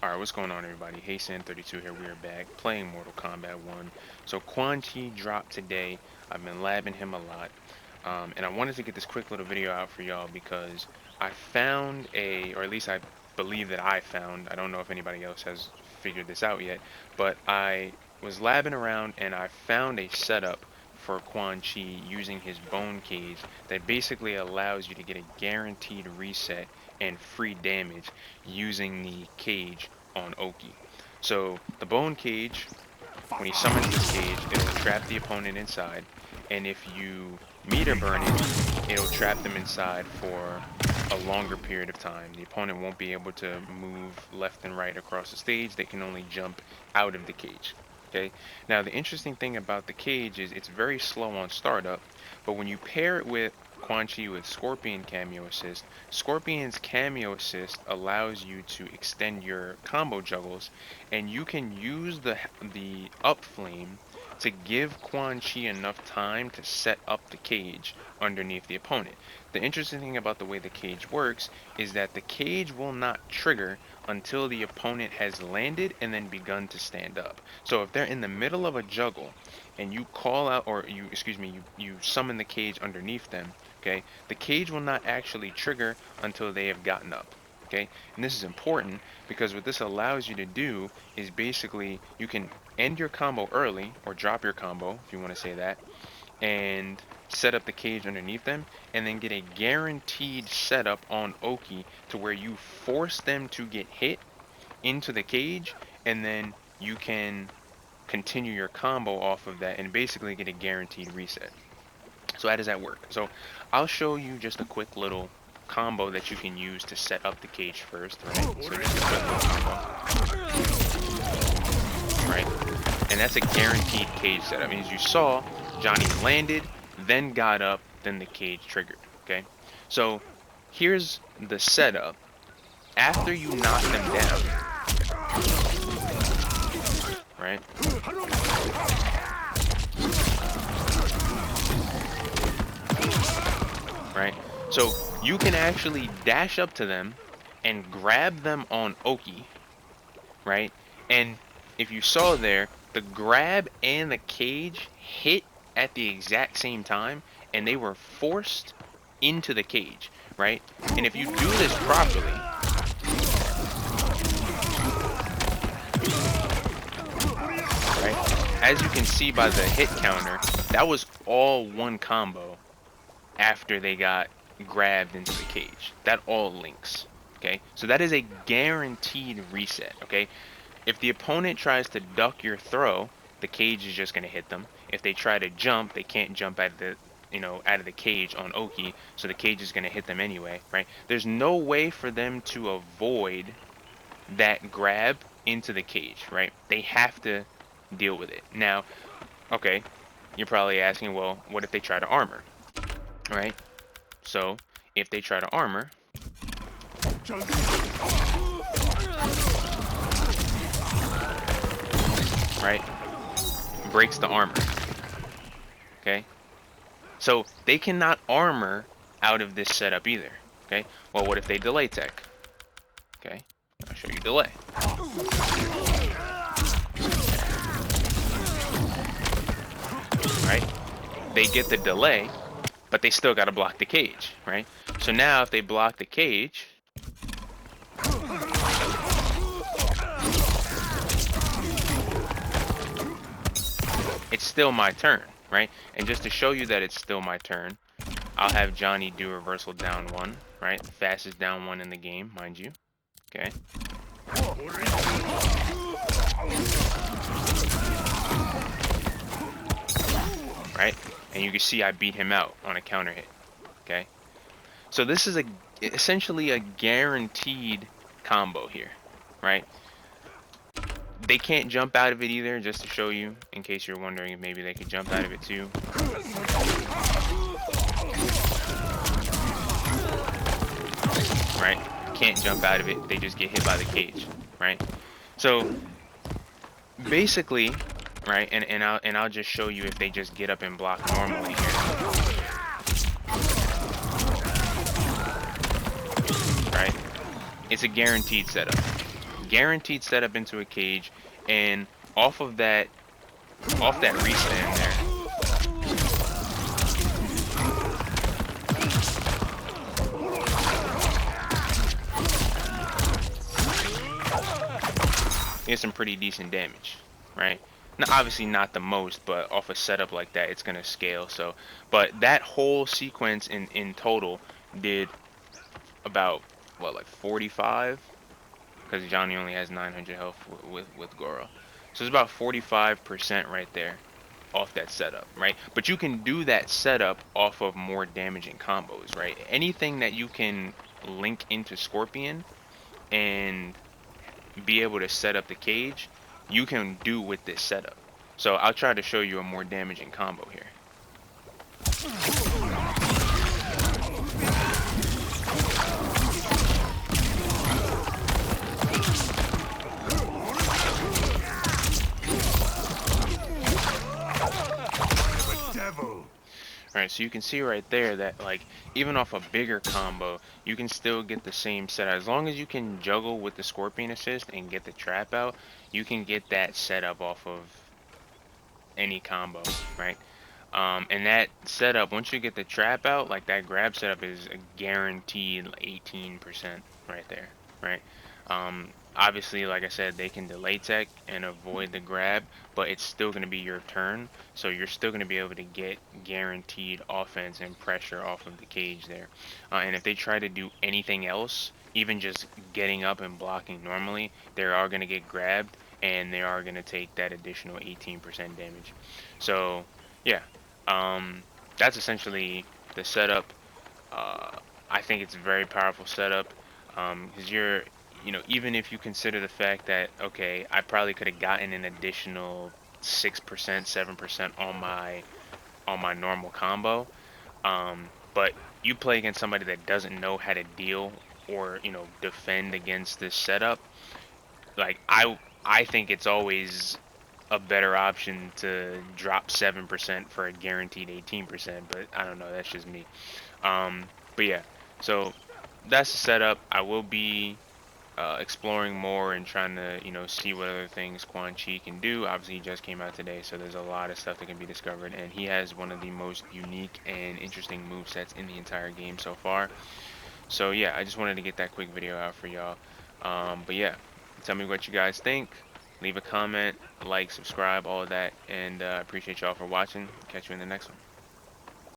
Alright, what's going on, everybody? HeySan32 here. We are back playing Mortal Kombat 1. So Quan dropped today. I've been labbing him a lot. And I wanted to get this quick little video out for y'all because I found or at least I believe that I found, I don't know if anybody else has figured this out yet, but I was labbing around and I found a setup for Quan using his bone cage that basically allows you to get a guaranteed reset and free damage using the cage on Oki. So the bone cage, when he summons this cage, it'll trap the opponent inside, and if you meter burn it, it'll trap them inside for a longer period of time. The opponent won't be able to move left and right across the stage. They can only jump out of the cage. Okay. Now the interesting thing about the cage is it's very slow on startup, but when you pair it with Quan with Scorpion Cameo Assist, Scorpion's Cameo Assist allows you to extend your combo juggles, and you can use the up flame to give Quan enough time to set up the cage underneath the opponent. The interesting thing about the way the cage works is that the cage will not trigger until the opponent has landed and then begun to stand up. So if they're in the middle of a juggle and you call out, or you summon the cage underneath them, okay, the cage will not actually trigger until they have gotten up. Okay, and this is important because what this allows you to do is basically you can end your combo early, or drop your combo if you want to say that, and set up the cage underneath them, and then get a guaranteed setup on Oki to where you force them to get hit into the cage, and then you can continue your combo off of that and basically get a guaranteed reset. So how does that work? So I'll show you just a quick little combo that you can use to set up the cage first, right? So just a quick little combo, right? And that's a guaranteed cage setup. I mean, as you saw, Johnny landed, then got up, then the cage triggered, okay? So here's the setup. After you knock them down, right? Right? So you can actually dash up to them and grab them on Oki, right? And if you saw there, the grab and the cage hit at the exact same time, and they were forced into the cage, right? And if you do this properly, right, as you can see by the hit counter, that was all one combo after they got grabbed into the cage. That all links, okay? So that is a guaranteed reset, okay? If the opponent tries to duck your throw, the cage is just going to hit them. If they try to jump, they can't jump out of the out of the cage on Oki, so the cage is going to hit them anyway, right? There's no way for them to avoid that grab into the cage, right? They have to deal with it. Now, okay, you're probably asking, well, what if they try to armor? Right? So, if they try to armor, right, breaks the armor. Okay? So, they cannot armor out of this setup either. Okay? Well, what if they delay tech? Okay? I'll show you delay. Right? They get the delay, but they still got to block the cage, right? So now if they block the cage, it's still my turn, right? And just to show you that it's still my turn, I'll have Johnny do reversal down one, right? The fastest down one in the game, mind you. Okay. Right? And you can see I beat him out on a counter hit. Okay? So this is essentially a guaranteed combo here, right? They can't jump out of it either, just to show you, in case you're wondering if maybe they could jump out of it too. Right? Can't jump out of it, they just get hit by the cage, right? So basically, right, and I'll just show you if they just get up and block normally here. Right? It's a guaranteed setup. guaranteed setup into a cage, and off that restand there. Get some pretty decent damage, right? Now, obviously not the most, but off a setup like that, it's gonna scale. So, but that whole sequence in total did about what, like 45, because Johnny only has 900 health with Goro. So it's about 45% right there off that setup, right? But you can do that setup off of more damaging combos, right? Anything that you can link into Scorpion and be able to set up the cage, you can do with this setup. So I'll try to show you a more damaging combo here. Alright, so you can see right there that, like, even off a bigger combo, you can still get the same setup. As long as you can juggle with the Scorpion assist and get the trap out, you can get that setup off of any combo, right? And that setup, once you get the trap out, like that grab setup is a guaranteed 18% right there, right? Obviously, like I said, they can delay tech and avoid the grab, but it's still going to be your turn, so you're still going to be able to get guaranteed offense and pressure off of the cage there. And if they try to do anything else, even just getting up and blocking normally, they are going to get grabbed, and they are going to take that additional 18% damage. So, yeah, that's essentially the setup. I think it's a very powerful setup, because even if you consider the fact that, okay, I probably could have gotten an additional 6%, 7% on my normal combo, but you play against somebody that doesn't know how to deal or defend against this setup. Like, I think it's always a better option to drop 7% for a guaranteed 18%, but I don't know, that's just me. But yeah, so that's the setup. I will be exploring more and trying to see what other things Quan Chi can do. Obviously he just came out today, so there's a lot of stuff that can be discovered, and he has one of the most unique and interesting movesets in the entire game so far. So yeah, I just wanted to get that quick video out for y'all. But yeah, tell me what you guys think. Leave a comment, like, subscribe, all of that, and I appreciate y'all for watching. Catch you in the next one.